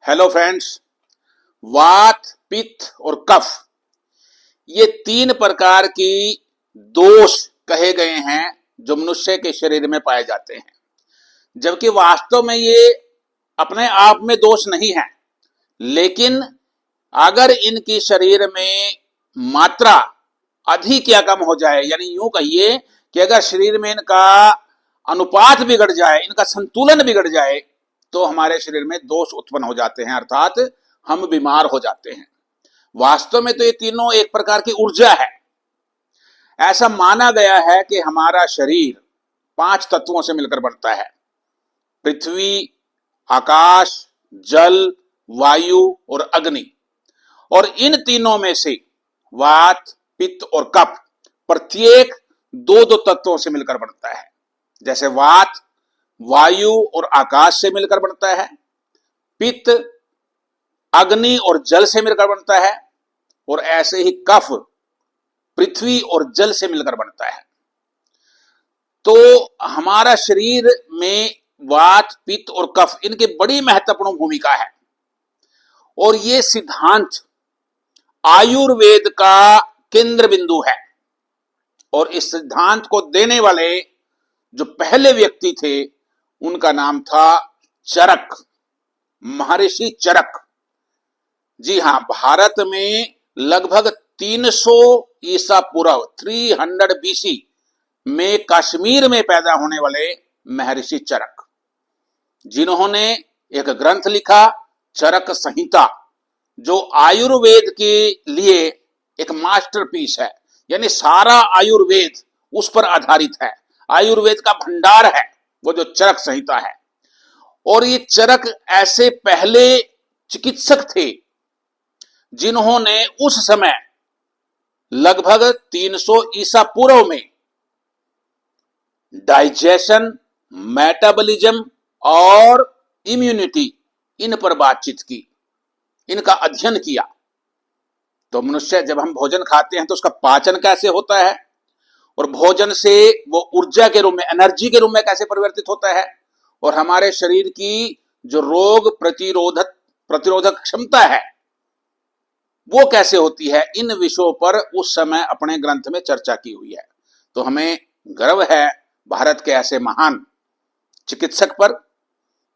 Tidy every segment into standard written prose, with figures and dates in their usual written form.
Hello friends, वात, पित्त और कफ ये तीन प्रकार की दोष कहे गए हैं जो मनुष्य के शरीर में पाए जाते हैं। जबकि वास्तव में ये अपने आप में दोष नहीं है, लेकिन अगर इनकी शरीर में मात्रा अधिक या कम हो जाए, यानी यूं कहिए कि अगर शरीर में इनका अनुपात बिगड़ जाए, इनका संतुलन बिगड़ जाए, तो हमारे शरीर में दोष उत्पन्न हो जाते हैं, अर्थात हम बीमार हो जाते हैं। वास्तव में तो ये तीनों एक प्रकार की ऊर्जा है। ऐसा माना गया है कि हमारा शरीर 5 तत्वों से मिलकर बनता है: पृथ्वी, आकाश, जल, वायु और अग्नि। और इन तीनों में से वात, पित्त और कफ प्रत्येक 2-2 तत्वों से मिलकर बनता है। जैसे वात वायु और आकाश से मिलकर बनता है, पित्त अग्नि और जल से मिलकर बनता है, और ऐसे ही कफ पृथ्वी और जल से मिलकर बनता है। तो हमारा शरीर में वात, पित्त और कफ इनकी बड़ी महत्वपूर्ण भूमिका है। और ये सिद्धांत आयुर्वेद का केंद्र बिंदु है। और इस सिद्धांत को देने वाले जो पहले व्यक्ति थे उनका नाम था चरक, महर्षि चरक। जी हां, भारत में लगभग 300 ईसा पूर्व 300 बीसी में कश्मीर में पैदा होने वाले महर्षि चरक, जिन्होंने एक ग्रंथ लिखा चरक संहिता, जो आयुर्वेद के लिए एक मास्टरपीस है। यानी सारा आयुर्वेद उस पर आधारित है, आयुर्वेद का भंडार है वो जो चरक संहिता है। और ये चरक ऐसे पहले चिकित्सक थे जिन्होंने उस समय लगभग 300 ईसा पूर्व में डाइजेशन, मेटाबॉलिज्म और इम्यूनिटी इन पर बातचीत की, इनका अध्ययन किया। तो मनुष्य जब हम भोजन खाते हैं तो उसका पाचन कैसे होता है, और भोजन से वो ऊर्जा के रूप में, एनर्जी के रूप में कैसे परिवर्तित होता है, और हमारे शरीर की जो रोग प्रतिरोधक क्षमता है वो कैसे होती है, इन विषयों पर उस समय अपने ग्रंथ में चर्चा की हुई है। तो हमें गर्व है भारत के ऐसे महान चिकित्सक पर।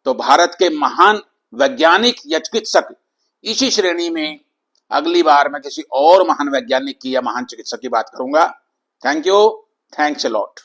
तो भारत के महान वैज्ञानिक या चिकित्सक इसी श्रेणी में अगली बार मैं किसी और महान वैज्ञानिक की या महान चिकित्सक की बात करूंगा। Thank you, thanks a lot.